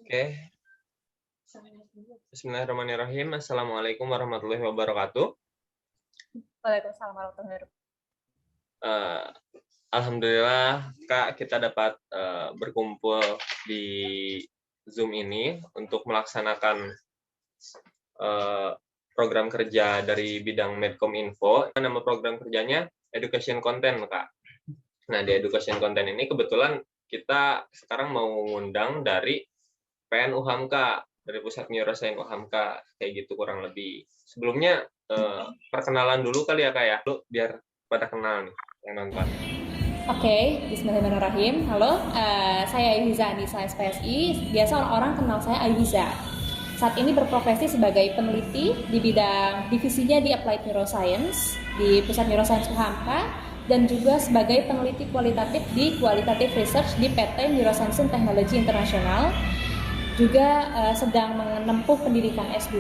Oke, Bismillahirrahmanirrahim. Assalamualaikum warahmatullahi wabarakatuh. Waalaikumsalam warahmatullahi wabarakatuh. Eh, Alhamdulillah, Kak, kita dapat berkumpul di Zoom ini untuk melaksanakan program kerja dari bidang Medcom Info. Nama program kerjanya Education Content, Kak. Nah, di Education Content ini kebetulan kita sekarang mau ngundang dari PN UHAMKA, dari Pusat Neuroscience UHAMKA, kayak gitu kurang lebih. Sebelumnya perkenalan dulu kali ya, Kak ya, biar pada kenal nih yang nonton. Oke, bismillahirrahmanirrahim. Halo, saya Ayuhiza Anissa SPSI. Biasa orang-orang kenal saya Ayuhiza. Saat ini berprofesi sebagai peneliti di bidang divisinya di Applied Neuroscience di Pusat Neuroscience UHAMKA dan juga sebagai peneliti kualitatif di Qualitative Research di PT Neuroscience and Technology International. Juga sedang menempuh pendidikan S2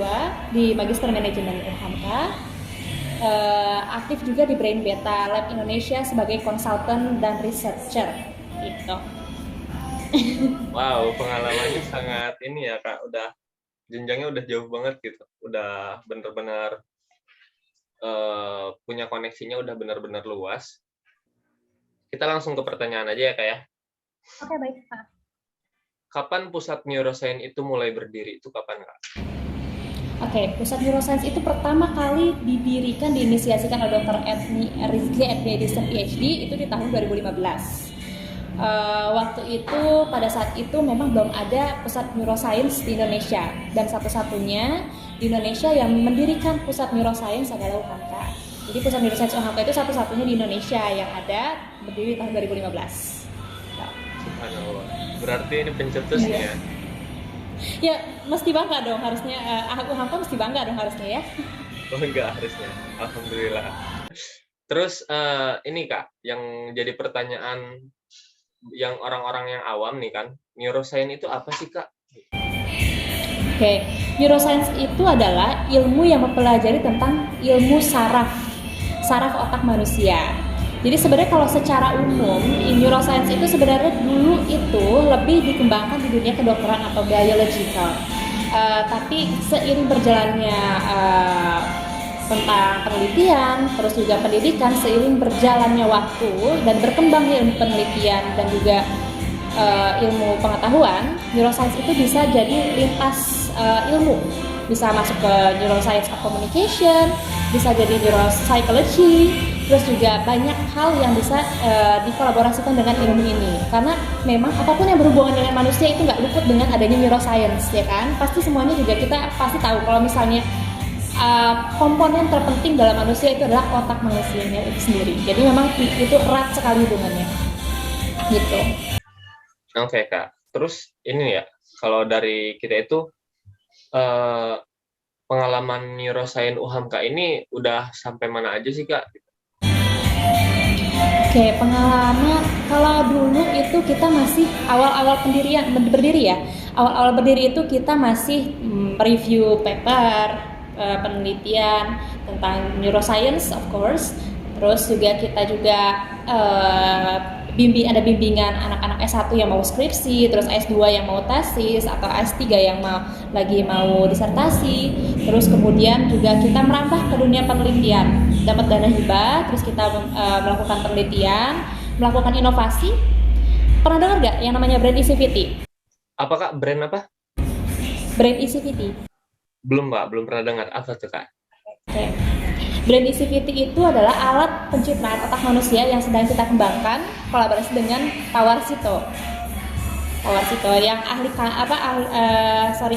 di Magister Manajemen UHAMKA. Aktif juga di Brain Beta Lab Indonesia sebagai konsultan dan researcher gitu. Wow, pengalamannya sangat ini ya, Kak, udah jenjangnya udah jauh banget gitu, udah bener-bener punya koneksinya udah benar-benar luas. Kita langsung ke pertanyaan aja ya, Kak ya. Oke, baik, Pak. Kapan Pusat Neuroscience itu mulai berdiri? Itu kapan, Kak? Oke, Pusat Neuroscience itu pertama kali didirikan, diinisiasikan oleh Dr. Rizky Edison PhD itu di tahun 2015. Waktu itu, pada saat itu memang belum ada Pusat Neuroscience di Indonesia, dan satu-satunya di Indonesia yang mendirikan Pusat Neuroscience adalah UHAMKA. Jadi Pusat Neuroscience UHAMKA itu satu-satunya di Indonesia yang ada, berdiri tahun 2015. Subhanallah. Berarti ini pencetusnya ya? Ya, mesti bangga dong harusnya. UHAMKA mesti bangga dong harusnya ya. Oh enggak, harusnya. Alhamdulillah. Terus ini Kak, yang jadi pertanyaan yang orang-orang yang awam nih kan, neuroscience itu apa sih, Kak? Oke, neuroscience itu adalah ilmu yang mempelajari tentang ilmu saraf otak manusia. Jadi sebenarnya kalau secara umum, neuroscience itu sebenarnya dulu itu lebih dikembangkan di dunia kedokteran atau biological. Tapi seiring berjalannya tentang penelitian, terus juga pendidikan, seiring berjalannya waktu dan berkembangnya ilmu penelitian dan juga ilmu pengetahuan, neuroscience itu bisa jadi lintas ilmu. Bisa masuk ke neuroscience of communication, bisa jadi neuropsychology, terus juga banyak hal yang bisa dikolaborasikan dengan ilmu ini. Karena memang apapun yang berhubungan dengan manusia itu nggak luput dengan adanya neuroscience, ya kan? Pasti semuanya juga kita pasti tahu kalau misalnya komponen terpenting dalam manusia itu adalah otak manusianya itu sendiri. Jadi memang itu erat sekali hubungannya. Gitu. Oke, Kak. Terus ini ya, kalau dari kita itu pengalaman neuroscience UHAMKA ini udah sampai mana aja sih, Kak? Oke, pengalaman kalau dulu itu kita masih awal-awal berdiri ya. Awal-awal berdiri itu kita masih review paper, penelitian tentang neuroscience of course. Terus juga kita juga ada bimbingan anak-anak S1 yang mau skripsi, terus S2 yang mau tesis, atau S3 yang lagi mau disertasi. Terus kemudian juga kita merambah ke dunia penelitian, dapat dana hibah, terus kita melakukan penelitian, melakukan inovasi. Pernah dengar nggak yang namanya Brain ECVT? Apa, Kak? Brand apa? Brain ECVT. Belum, Pak. Belum pernah dengar. Apa tuh, Kak? Oke. Brain ECVT itu adalah alat pencitraan otak manusia yang sedang kita kembangkan kolaborasi dengan Powersito yang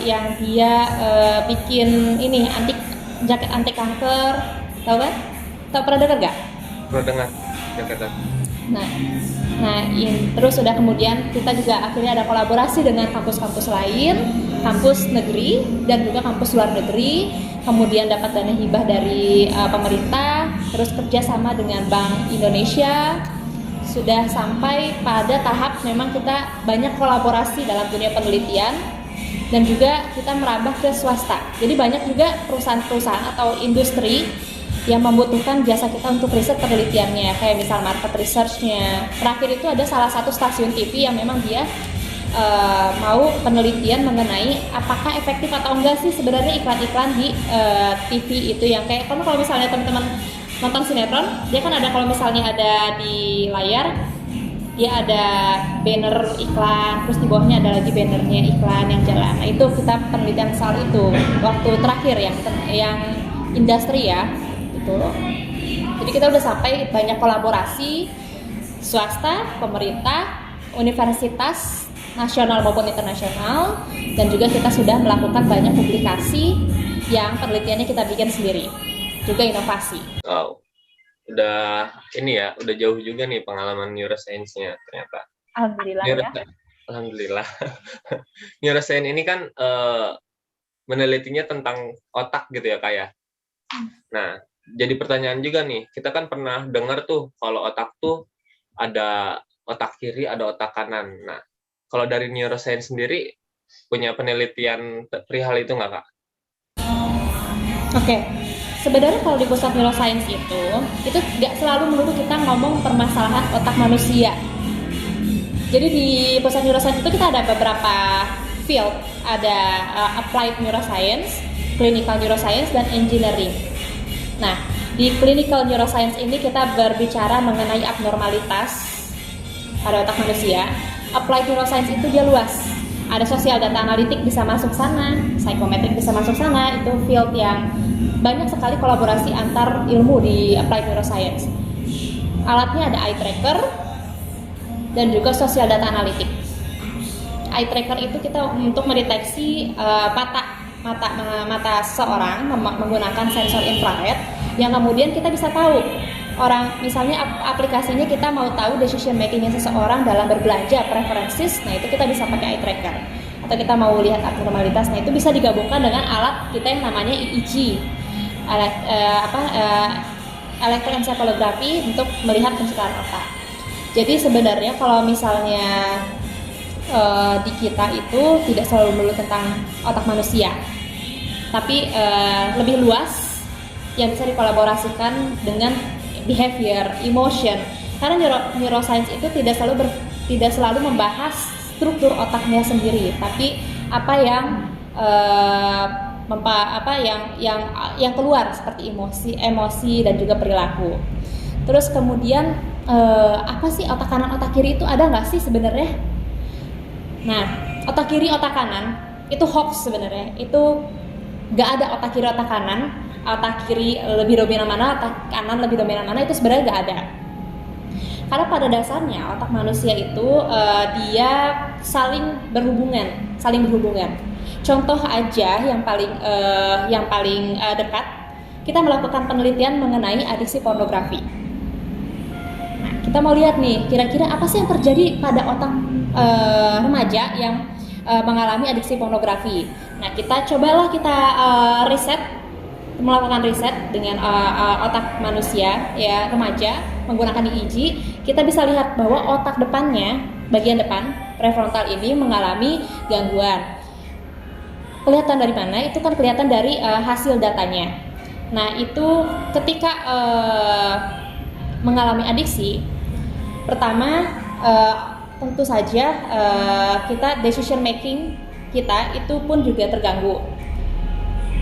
yang dia bikin ini jaket anti kanker, tahu kan? Pernah dengar nggak? Pernah dengar jaketan. Terus sudah kemudian kita juga akhirnya ada kolaborasi dengan kampus-kampus lain, kampus negeri dan juga kampus luar negeri. Kemudian dapat dana hibah dari pemerintah, terus kerja sama dengan Bank Indonesia. Sudah sampai pada tahap memang kita banyak kolaborasi dalam dunia penelitian dan juga kita merambah ke swasta. Jadi banyak juga perusahaan-perusahaan atau industri yang membutuhkan jasa kita untuk riset penelitiannya, kayak misal market research-nya. Terakhir itu ada salah satu stasiun TV yang memang dia mau penelitian mengenai apakah efektif atau enggak sih sebenarnya iklan-iklan di TV itu, yang kayak kamu kalau misalnya teman-teman nonton sinetron, dia kan ada, kalau misalnya ada di layar dia ada banner iklan, terus di bawahnya ada lagi bannernya iklan yang jalan. Nah, itu kita penelitian soal itu waktu terakhir yang industri ya itu. Jadi kita udah sampai banyak kolaborasi swasta, pemerintah, universitas nasional maupun internasional, dan juga kita sudah melakukan banyak publikasi yang penelitiannya kita bikin sendiri, juga inovasi. Wow, udah ini ya, udah jauh juga nih pengalaman neuroscience-nya ternyata. Alhamdulillah ya. Alhamdulillah. Neuroscience ini kan menelitinya tentang otak gitu ya, kayak. Nah, jadi pertanyaan juga nih, kita kan pernah dengar tuh kalau otak tuh ada otak kiri, ada otak kanan. Nah, kalau dari neuroscience sendiri punya penelitian perihal itu nggak, Kak? Oke. Sebenarnya kalau di pusat neuroscience itu nggak selalu melulu kita ngomong permasalahan otak manusia. Jadi di pusat neuroscience itu kita ada beberapa field, ada applied neuroscience, clinical neuroscience, dan engineering. Nah, di clinical neuroscience ini kita berbicara mengenai abnormalitas pada otak manusia. Applied neuroscience itu dia luas. Ada sosial data analitik bisa masuk sana, psikometrik bisa masuk sana, itu field yang banyak sekali kolaborasi antar ilmu di applied neuroscience. Alatnya ada eye tracker dan juga sosial data analitik. Eye tracker itu kita untuk mendeteksi mata seseorang menggunakan sensor infrared, yang kemudian kita bisa tahu orang, misalnya aplikasinya kita mau tahu decision makingnya seseorang dalam berbelanja, preferences, nah itu kita bisa pakai eye tracker. Atau kita mau lihat abnormalitas, nah itu bisa digabungkan dengan alat kita yang namanya EEG, elektroencephalografi, untuk melihat pencitraan otak. Jadi sebenarnya kalau misalnya di kita itu tidak selalu melulu tentang otak manusia, tapi lebih luas yang bisa dikolaborasikan dengan behavior, emotion. Karena neuroscience itu tidak selalu membahas struktur otaknya sendiri, tapi apa yang keluar seperti emosi dan juga perilaku. Terus kemudian apa sih otak kanan, otak kiri itu ada nggak sih sebenarnya? Nah, otak kiri, otak kanan itu hoax sebenarnya. Itu nggak ada otak kiri, otak kanan. Otak kiri lebih dominan mana, otak kanan lebih dominan mana, itu sebenarnya nggak ada. Karena pada dasarnya otak manusia itu dia saling berhubungan. Contoh aja yang paling dekat, kita melakukan penelitian mengenai adiksi pornografi. Nah, kita mau lihat nih, kira-kira apa sih yang terjadi pada otak remaja yang mengalami adiksi pornografi. Nah, kita melakukan riset dengan otak manusia ya remaja menggunakan EEG. Kita bisa lihat bahwa otak depannya, bagian depan prefrontal ini mengalami gangguan. Kelihatan dari mana? Itu kan kelihatan dari hasil datanya. Nah, itu ketika mengalami adiksi, pertama tentu saja kita decision making kita itu pun juga terganggu.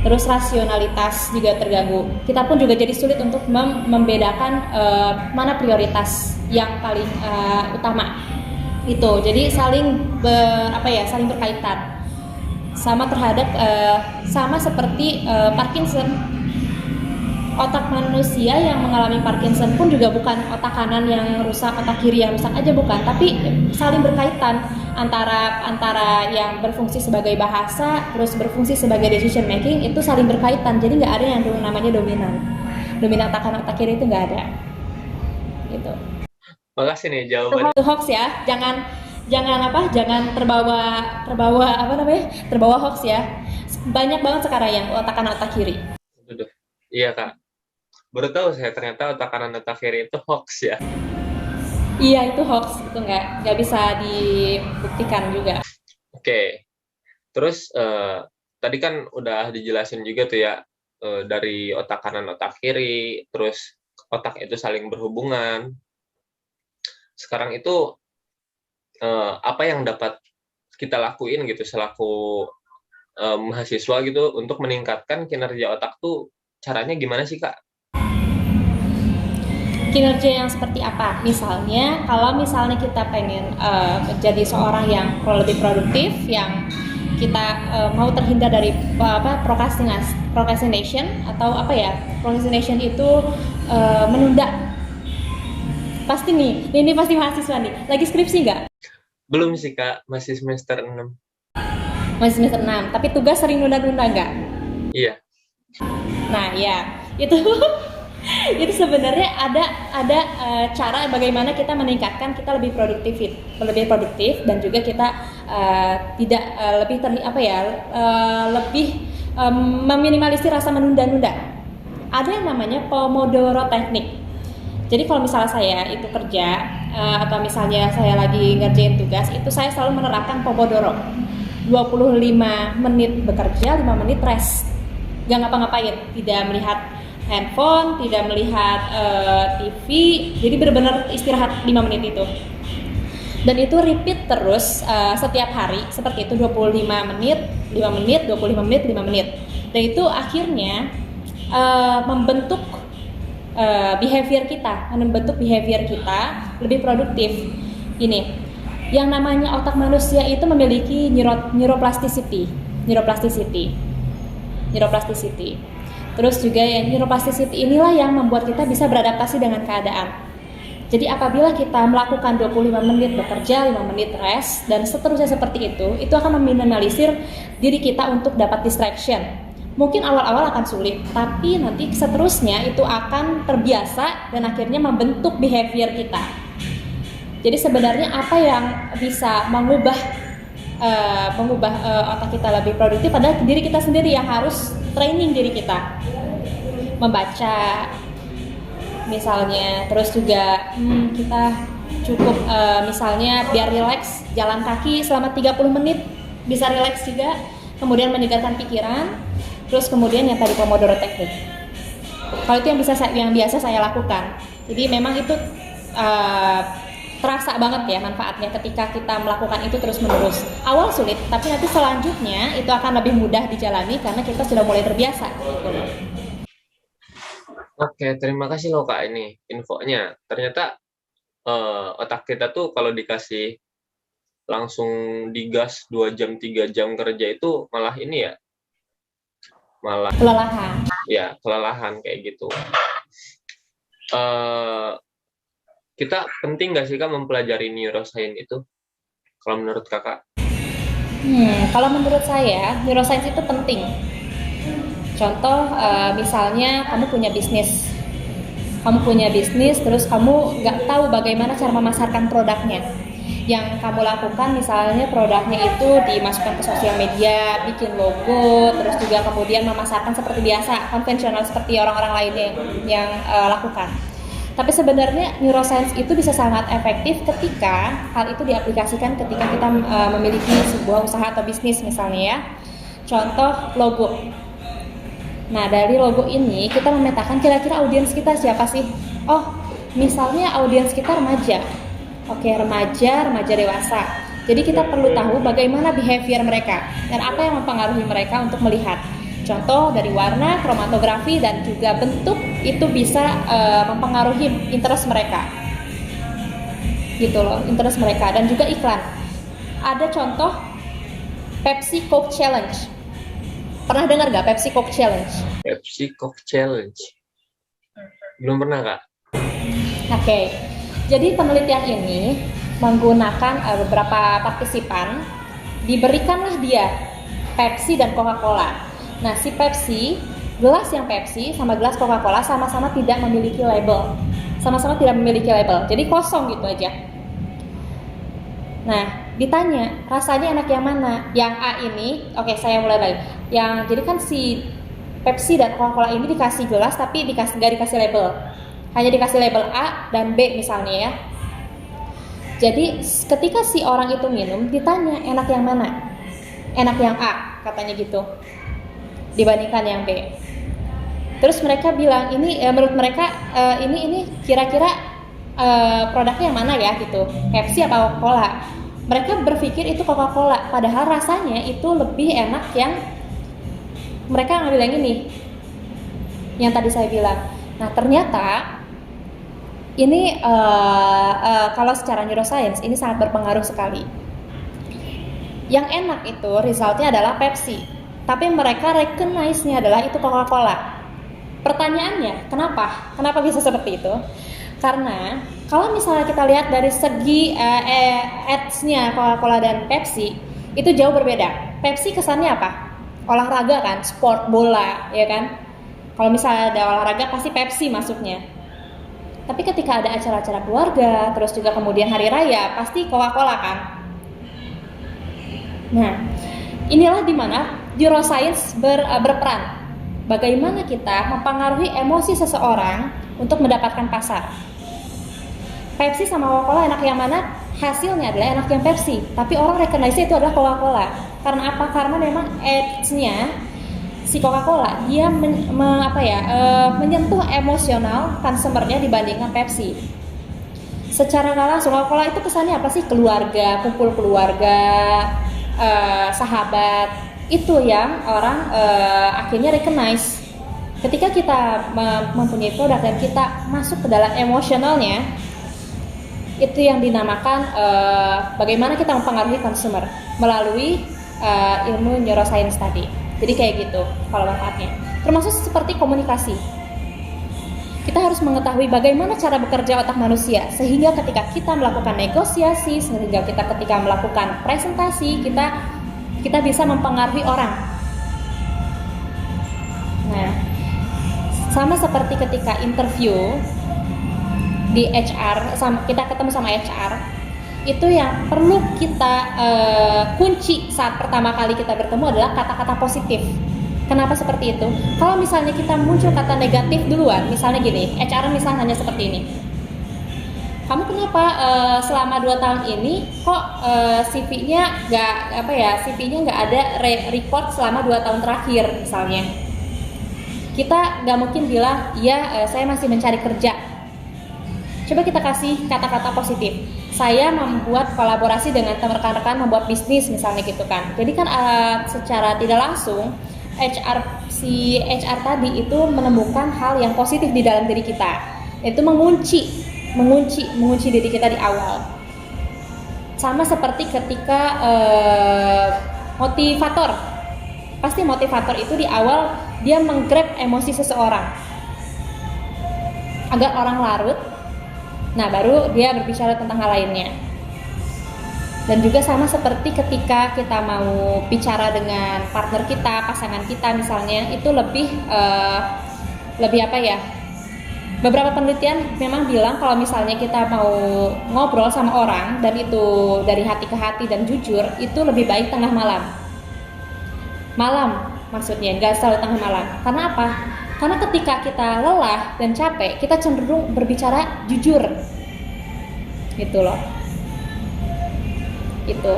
Terus rasionalitas juga terganggu. Kita pun juga jadi sulit untuk membedakan mana prioritas yang paling utama. Itu. Jadi saling berkaitan. Sama seperti Parkinson. Otak manusia yang mengalami Parkinson pun juga bukan otak kanan yang rusak, otak kiri yang rusak aja, bukan, tapi saling berkaitan antara yang berfungsi sebagai bahasa terus berfungsi sebagai decision making, itu saling berkaitan. Jadi nggak ada yang namanya dominan otak kanan, otak kiri, itu nggak ada. Gitu. Makasih nih jawabannya. Itu hoax ya, jangan terbawa hoax ya. Banyak banget sekarang yang otak kanan, otak kiri. Iya, Kak. Baru tahu saya ternyata otak kanan otak kiri itu hoax ya. Iya, itu hoax, itu nggak bisa dibuktikan juga. Oke. Terus tadi kan udah dijelasin juga tuh ya, dari otak kanan otak kiri, terus otak itu saling berhubungan. Sekarang itu apa yang dapat kita lakuin gitu selaku mahasiswa gitu untuk meningkatkan kinerja otak tuh caranya gimana sih Kak? Kinerja yang seperti apa? Misalnya, kalau misalnya kita pengen menjadi seorang yang lebih produktif, yang kita mau terhindar dari procrastination atau apa ya? Procrastination itu menunda. Pasti nih, ini pasti mahasiswa nih. Lagi skripsi nggak? Belum sih Kak, masih semester 6. Masih semester 6, tapi tugas sering nunda-nunda nggak? Iya. Nah, ya, itu itu sebenarnya ada cara bagaimana kita meningkatkan kita lebih produktif dan juga kita tidak lebih meminimalisir rasa menunda-nunda. Ada yang namanya Pomodoro Technique. Jadi kalau misalnya saya itu kerja atau misalnya saya lagi ngerjain tugas, itu saya selalu menerapkan Pomodoro. 25 menit bekerja, 5 menit rest. Gak ngapa-ngapain, tidak melihat handphone, tidak melihat TV, jadi benar-benar istirahat 5 menit itu. Dan itu repeat terus setiap hari, seperti itu 25 menit, 5 menit, 25 menit, 5 menit. Dan itu akhirnya membentuk behavior kita lebih produktif. Ini, yang namanya otak manusia itu memiliki neuroplasticity. Terus juga yang neuroplasticity inilah yang membuat kita bisa beradaptasi dengan keadaan. Jadi apabila kita melakukan 25 menit bekerja, 5 menit rest, dan seterusnya seperti itu akan meminimalisir diri kita untuk dapat distraction. Mungkin awal-awal akan sulit, tapi nanti seterusnya itu akan terbiasa dan akhirnya membentuk behavior kita. Jadi sebenarnya apa yang bisa mengubah otak kita lebih produktif adalah diri kita sendiri yang harus training diri kita. Membaca misalnya, terus juga kita cukup misalnya biar rileks jalan kaki selama 30 menit, bisa rileks juga, kemudian menyegarkan pikiran. Terus kemudian yang tadi Pomodoro Technique. Kalau itu yang biasa saya lakukan. Jadi memang itu terasa banget ya manfaatnya ketika kita melakukan itu terus-menerus. Awal sulit, tapi nanti selanjutnya itu akan lebih mudah dijalani karena kita sudah mulai terbiasa. Oke, terima kasih loh Kak ini infonya. Ternyata otak kita tuh kalau dikasih langsung digas 2 jam 3 jam kerja itu malah ini ya, malah kelelahan kayak gitu. Kita penting nggak sih Kak mempelajari neuroscience itu kalau menurut Kakak? Kalau menurut saya neuroscience itu penting. Contoh misalnya kamu punya bisnis terus kamu nggak tahu bagaimana cara memasarkan produknya. Yang kamu lakukan misalnya produknya itu dimasukkan ke sosial media, bikin logo, terus juga kemudian memasarkan seperti biasa, konvensional seperti orang-orang lainnya yang lakukan. Tapi sebenarnya neuroscience itu bisa sangat efektif ketika hal itu diaplikasikan ketika kita memiliki sebuah usaha atau bisnis misalnya ya. Contoh logo. Nah dari logo ini kita memetakan kira-kira audiens kita siapa sih? Oh misalnya audiens kita remaja. Oke, remaja dewasa. Jadi kita perlu tahu bagaimana behavior mereka dan apa yang mempengaruhi mereka untuk melihat. Contoh dari warna, kromatografi dan juga bentuk itu bisa mempengaruhi interest mereka. Gitu loh, interest mereka dan juga iklan. Ada contoh Pepsi Coke Challenge. Pernah dengar gak Pepsi Coke Challenge? Pepsi Coke Challenge. Belum pernah Kak. Oke. Jadi penelitian ini menggunakan beberapa partisipan, diberikanlah dia Pepsi dan Coca-Cola. Nah si Pepsi, gelas yang Pepsi sama gelas Coca-Cola sama-sama tidak memiliki label. Jadi kosong gitu aja. Nah ditanya rasanya enak yang mana? Yang A ini, oke saya mulai lagi. Jadi kan si Pepsi dan Coca-Cola ini dikasih gelas tapi nggak dikasih label. Hanya dikasih label A dan B misalnya ya. Jadi ketika si orang itu minum ditanya enak yang mana? Enak yang A katanya gitu dibandingkan yang B. Terus mereka bilang ini menurut mereka ini kira-kira produknya yang mana ya gitu, Pepsi atau Coca-Cola. Mereka berpikir itu Coca-Cola, padahal rasanya itu lebih enak yang mereka ngambil yang ini, yang tadi saya bilang. Nah ternyata ini kalau secara neuroscience ini sangat berpengaruh sekali. Yang enak itu resultnya adalah Pepsi, tapi mereka recognize-nya adalah itu Coca-Cola. Pertanyaannya, kenapa? Kenapa bisa seperti itu? Karena kalau misalnya kita lihat dari segi ads-nya Coca-Cola dan Pepsi, itu jauh berbeda. Pepsi kesannya apa? Olahraga kan, sport bola, ya kan? Kalau misalnya ada olahraga pasti Pepsi masuknya. Tapi ketika ada acara-acara keluarga, terus juga kemudian hari raya, pasti Coca-Cola kan? Nah, inilah dimana neuroscience berperan. Bagaimana kita mempengaruhi emosi seseorang untuk mendapatkan pasar. Pepsi sama Coca-Cola enak yang mana? Hasilnya adalah enak yang Pepsi, tapi orang recognize itu adalah Coca-Cola. Karena apa? Karena memang ads-nya si Coca-Cola dia menyentuh emosional consumernya dibandingkan Pepsi. Secara nggak langsung Coca-Cola itu kesannya apa sih? Keluarga, kumpul keluarga, sahabat. Itu yang orang akhirnya recognize. Ketika kita mempunyai produk dan kita masuk ke dalam emosionalnya, itu yang dinamakan bagaimana kita mempengaruhi consumer melalui ilmu neuroscience tadi. Jadi kayak gitu kalau manfaatnya. Termasuk seperti komunikasi. Kita harus mengetahui bagaimana cara bekerja otak manusia sehingga ketika kita melakukan negosiasi, sehingga kita ketika melakukan presentasi, kita bisa mempengaruhi orang. Nah, sama seperti ketika interview di HR, kita ketemu sama HR, itu yang perlu kita kunci saat pertama kali kita bertemu adalah kata-kata positif. Kenapa seperti itu? Kalau misalnya kita muncul kata negatif duluan, misalnya gini, HR misalnya hanya seperti ini. Kamu kenapa selama 2 tahun ini kok CV-nya nggak ada report selama 2 tahun terakhir misalnya. Kita nggak mungkin bilang, iya saya masih mencari kerja. Coba kita kasih kata-kata positif. Saya membuat kolaborasi dengan rekan-rekan membuat bisnis misalnya gitu kan. Jadi kan secara tidak langsung si HR tadi itu menemukan hal yang positif di dalam diri kita. Itu mengunci diri kita di awal. Sama seperti ketika motivator. Pasti motivator itu di awal dia menggrab emosi seseorang agar orang larut. Nah, baru dia berbicara tentang hal lainnya. Dan juga sama seperti ketika kita mau bicara dengan partner kita, pasangan kita misalnya, itu lebih beberapa penelitian memang bilang kalau misalnya kita mau ngobrol sama orang dan itu dari hati ke hati dan jujur, itu lebih baik tengah malam. Malam maksudnya, nggak selalu tengah malam. Karena apa? Karena ketika kita lelah dan capek, kita cenderung berbicara jujur. Gitu loh. Itu.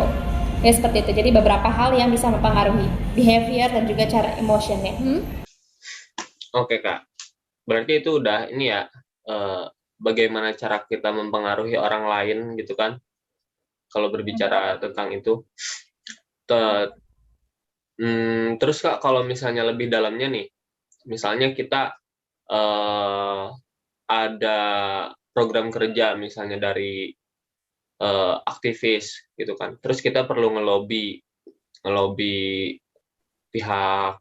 Ya seperti itu. Jadi beberapa hal yang bisa mempengaruhi behavior dan juga cara emotionnya. Oke, Kak. Berarti itu udah ini ya, bagaimana cara kita mempengaruhi orang lain gitu kan. Kalau berbicara tentang itu. Terus Kak, kalau misalnya lebih dalamnya nih, misalnya kita ada program kerja misalnya dari aktivis gitu kan, terus kita perlu ngelobi pihak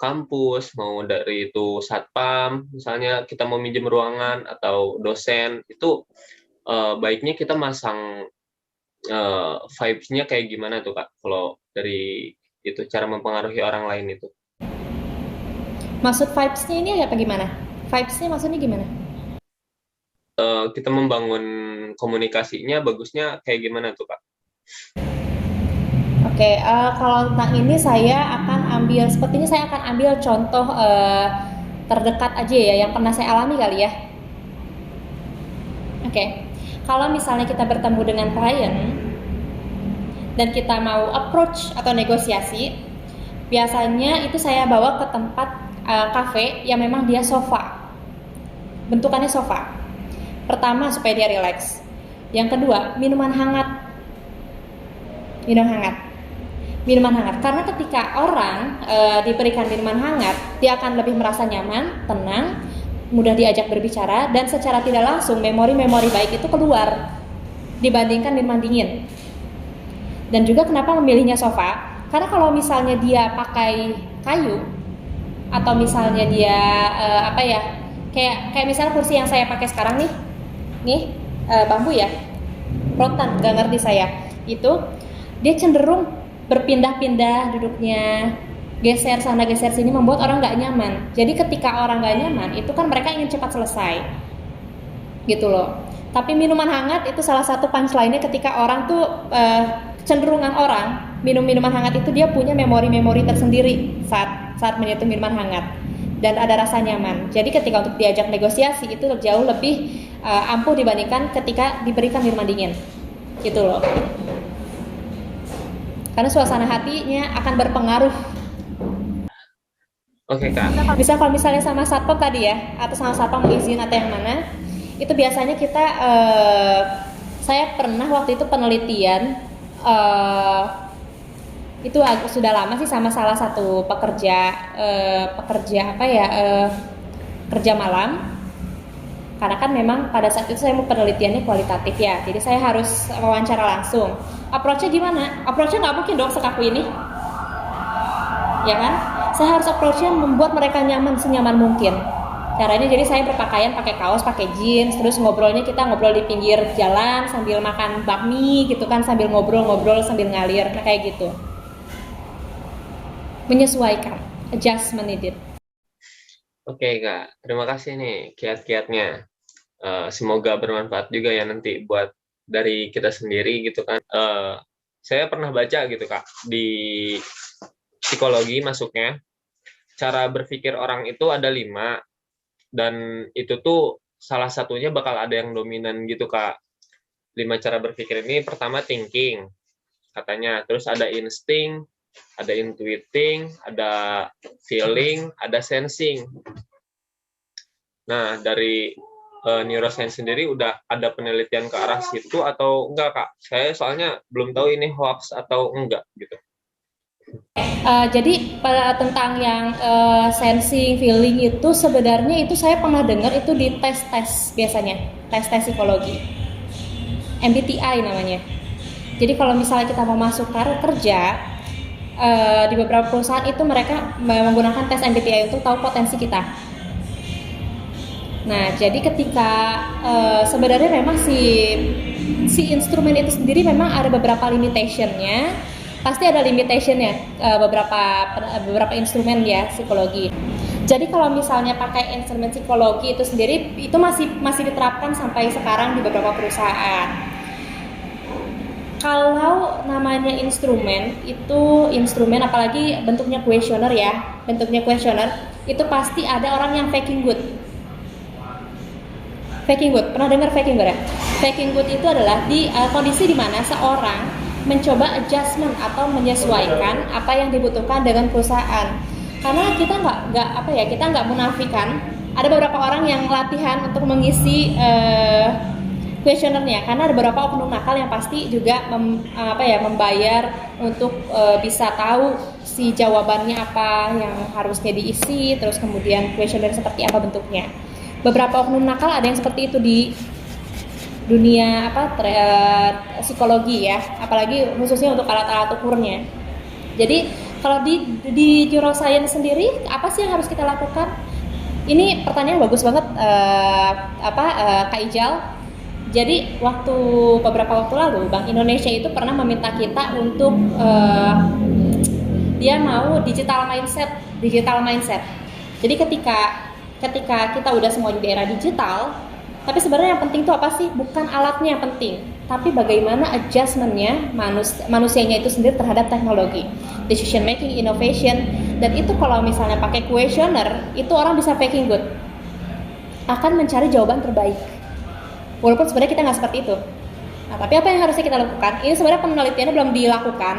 kampus, mau dari itu satpam, misalnya kita mau minjem ruangan atau dosen, itu baiknya kita masang vibes-nya kayak gimana tuh Kak, kalau dari itu cara mempengaruhi orang lain itu? Maksud vibes-nya ini apa gimana? Vibes-nya maksudnya gimana? Kita membangun komunikasinya bagusnya kayak gimana tuh Kak? Oke, kalau tentang ini saya akan ambil contoh terdekat aja ya, yang pernah saya alami kali ya. Oke, kalau misalnya kita bertemu dengan klien dan kita mau approach atau negosiasi, biasanya itu saya bawa ke tempat cafe yang memang dia sofa, bentukannya sofa. Pertama supaya dia relax. Yang kedua, minuman hangat. Minuman hangat, karena ketika orang diberikan minuman hangat, dia akan lebih merasa nyaman, tenang, mudah diajak berbicara, dan secara tidak langsung memori-memori baik itu keluar dibandingkan minuman dingin. Dan juga kenapa memilihnya sofa, karena kalau misalnya dia pakai kayu atau misalnya dia kayak misalnya kursi yang saya pakai sekarang nih bambu ya, rotan, gak ngerti saya, itu dia cenderung berpindah-pindah duduknya, geser sana geser sini, membuat orang nggak nyaman. Jadi ketika orang nggak nyaman, itu kan mereka ingin cepat selesai, gitu loh. Tapi minuman hangat itu salah satu punchline-nya ketika orang tuh kecenderungan orang minum minuman hangat itu dia punya memori-memori tersendiri saat menyentuh minuman hangat dan ada rasa nyaman. Jadi ketika untuk diajak negosiasi itu jauh lebih ampuh dibandingkan ketika diberikan minuman dingin, gitu loh. Karena suasana hatinya akan berpengaruh. Oke, Kak. Bisa kalau misalnya sama satpam tadi ya, atau sama satpam mau izin atau yang mana, itu biasanya kita saya pernah waktu itu penelitian itu sudah lama sih sama salah satu pekerja kerja malam. Karena kan memang pada saat itu saya mau penelitiannya kualitatif ya, jadi saya harus wawancara langsung. Approach-nya gimana? Approach-nya nggak mungkin dong sekaku ini, ya kan? Saya harus approach-nya membuat mereka nyaman senyaman mungkin. Caranya jadi saya berpakaian pakai kaos, pakai jeans, terus kita ngobrol di pinggir jalan sambil makan bakmi gitu kan, sambil ngobrol-ngobrol sambil ngalir, kayak gitu. Menyesuaikan, adjustment needed. Oke, Kak, terima kasih nih kiat-kiatnya. Semoga bermanfaat juga ya nanti buat dari kita sendiri gitu kan. Saya pernah baca gitu, Kak, di psikologi masuknya, cara berpikir orang itu ada 5, dan itu tuh salah satunya bakal ada yang dominan gitu, Kak. 5 cara berpikir ini, pertama thinking katanya, terus ada insting, ada intuiting, ada feeling, ada sensing. Nah, dari neuroscience sendiri udah ada penelitian ke arah situ atau enggak, Kak? Saya soalnya belum tahu ini hoax atau enggak gitu. Jadi tentang yang sensing, feeling itu sebenarnya itu saya pernah dengar itu di tes biasanya, tes psikologi, MBTI namanya. Jadi kalau misalnya kita mau masuk kerja di beberapa perusahaan itu mereka menggunakan tes MBTI untuk tahu potensi kita. Nah, jadi ketika sebenarnya memang si instrumen itu sendiri memang ada beberapa limitationnya, pasti ada limitationnya beberapa instrumen ya psikologi. Jadi kalau misalnya pakai instrumen psikologi itu sendiri itu masih diterapkan sampai sekarang di beberapa perusahaan. Kalau namanya instrumen apalagi bentuknya kuesioner itu pasti ada orang yang faking good. Pernah dengar faking good ya? Faking good itu adalah di kondisi di mana seorang mencoba adjustment atau menyesuaikan apa yang dibutuhkan dengan perusahaan. Karena kita nggak menafikan ada beberapa orang yang latihan untuk mengisi kuesionernya, karena ada beberapa oknum nakal yang pasti juga membayar untuk bisa tahu si jawabannya apa yang harusnya diisi, terus kemudian kuesioner seperti apa bentuknya. Beberapa oknum nakal ada yang seperti itu di dunia psikologi ya, apalagi khususnya untuk alat-alat ukurnya. Jadi kalau di neuroscience sendiri apa sih yang harus kita lakukan? Ini pertanyaan bagus banget Kak Ijal. Jadi beberapa waktu lalu Bank Indonesia itu pernah meminta kita untuk dia mau digital mindset. Jadi ketika kita udah semua di era digital, tapi sebenarnya yang penting itu apa sih? Bukan alatnya yang penting, tapi bagaimana adjustmentnya manusianya itu sendiri terhadap teknologi, decision making, innovation. Dan itu kalau misalnya pakai questioner, itu orang bisa faking good, akan mencari jawaban terbaik, walaupun sebenarnya kita nggak seperti itu. Nah, tapi apa yang harusnya kita lakukan? Ini sebenarnya penelitiannya belum dilakukan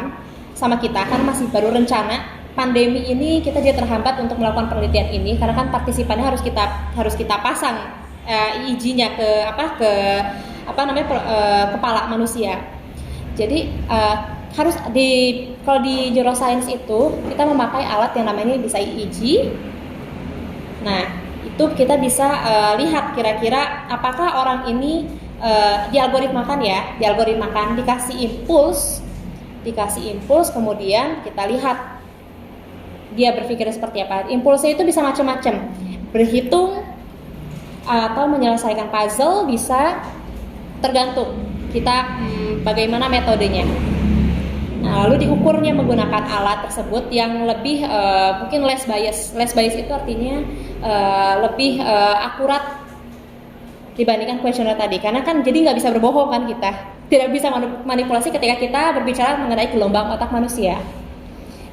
sama kita, karena masih baru rencana. Pandemi ini kita jadi terhambat untuk melakukan penelitian ini karena kan partisipannya harus kita pasang EEG-nya ke kepala manusia. Jadi harus kalau di neuroscience itu kita memakai alat yang namanya bisa EEG. Nah, itu kita bisa lihat kira-kira apakah orang ini dialgoritmakan dikasih impuls, kemudian kita lihat dia berpikir seperti apa. Impulsnya itu bisa macam-macam, berhitung atau menyelesaikan puzzle, bisa tergantung kita bagaimana metodenya. Nah, lalu diukurnya menggunakan alat tersebut yang lebih mungkin less bias. Less bias itu artinya lebih akurat dibandingkan kuesioner tadi, karena kan jadi nggak bisa berbohong kan, kita tidak bisa manipulasi ketika kita berbicara mengenai gelombang otak manusia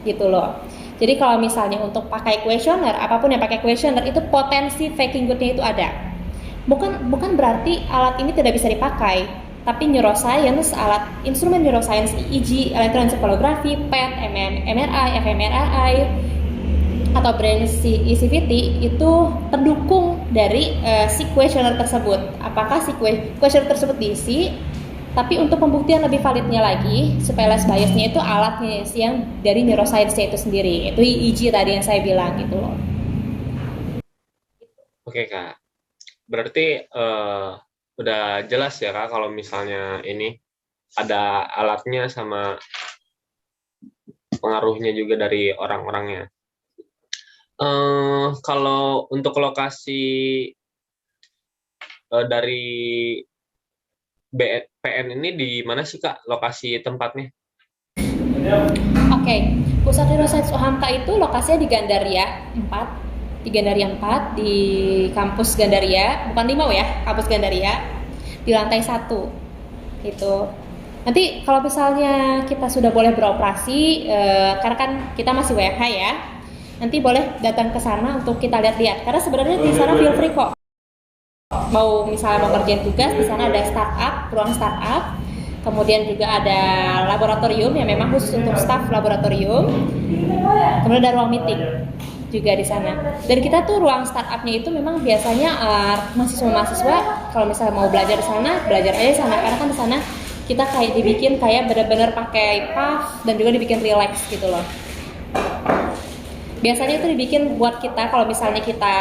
gitu loh. Jadi kalau misalnya untuk pakai kuesioner, apapun yang pakai kuesioner itu potensi faking goodnya itu ada. Bukan berarti alat ini tidak bisa dipakai, tapi neuroscience, alat instrumen neuroscience, EEG, elektroencephalografi, PET, MRI, fMRI, atau brain ECVT itu pendukung dari si kuesioner tersebut. Apakah si kuesioner tersebut diisi? Tapi untuk pembuktian lebih validnya lagi, supaya less biasnya itu alatnya yang dari neuroscience-nya itu sendiri. Itu EEG tadi yang saya bilang gitu loh. Oke Kak, berarti udah jelas ya Kak kalau misalnya ini ada alatnya sama pengaruhnya juga dari orang-orangnya. Kalau untuk lokasi dari PN ini di mana sih Kak lokasi tempatnya? Oke, Pusat Neuroscience UHAMKA itu lokasinya di Gandaria 4, di kampus Gandaria, bukan Limau ya, kampus Gandaria, di lantai 1 gitu. Nanti kalau misalnya kita sudah boleh beroperasi, karena kan kita masih WFH ya, nanti boleh datang ke sana untuk kita lihat-lihat, karena sebenarnya di sana feel free kok. Misalnya mau kerjain tugas, di sana ada ruang startup, kemudian juga ada laboratorium yang memang khusus untuk staff laboratorium, kemudian ada ruang meeting juga di sana. Dan kita tuh ruang startupnya itu memang biasanya mahasiswa kalau misalnya mau belajar di sana, belajar aja di sana, karena kan di sana kita kayak dibikin kayak benar-benar pakai puff dan juga dibikin relax gitu loh. Biasanya itu dibikin buat kita kalau misalnya kita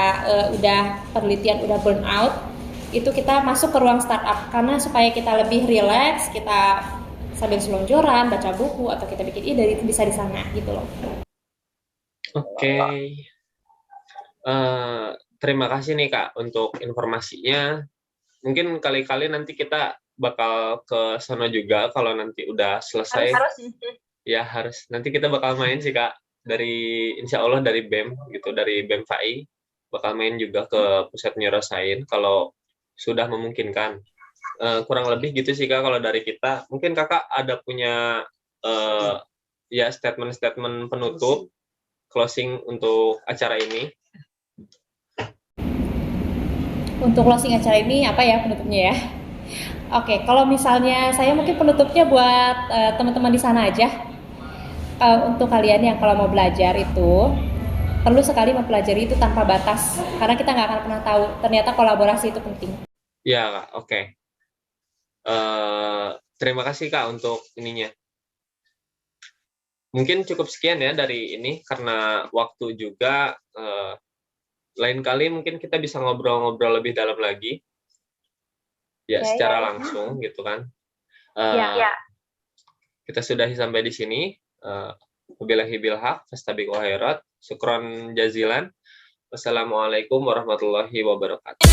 udah penelitian udah burn out, itu kita masuk ke ruang startup karena supaya kita lebih relax, kita sambil selonjoran, baca buku atau kita bikin ide, itu bisa di sana gitu loh. Oke. Terima kasih nih Kak untuk informasinya. Mungkin kali-kali nanti kita bakal ke sana juga kalau nanti udah selesai. Harus. Nanti kita bakal main sih Kak. Insya Allah dari BEM gitu, dari BEM FAI bakal main juga ke pusat neuroscience kalau sudah memungkinkan. Kurang lebih gitu sih Kak kalau dari kita. Mungkin Kakak ada punya statement penutup, closing untuk acara ini. Untuk closing acara ini apa ya penutupnya ya? Oke, kalau misalnya saya mungkin penutupnya buat teman-teman di sana aja. Untuk kalian yang kalau mau belajar itu perlu sekali mempelajari itu tanpa batas, karena kita nggak akan pernah tahu ternyata kolaborasi itu penting. Ya Kak, oke. Terima kasih Kak untuk ininya. Mungkin cukup sekian ya dari ini karena waktu juga. Lain kali mungkin kita bisa ngobrol-ngobrol lebih dalam lagi ya, secara langsung gitu kan. Kita sudahi sampai di sini. Wabillahi bil haq, fastabiqul khairat. Syukron jazilan. Wassalamualaikum warahmatullahi wabarakatuh.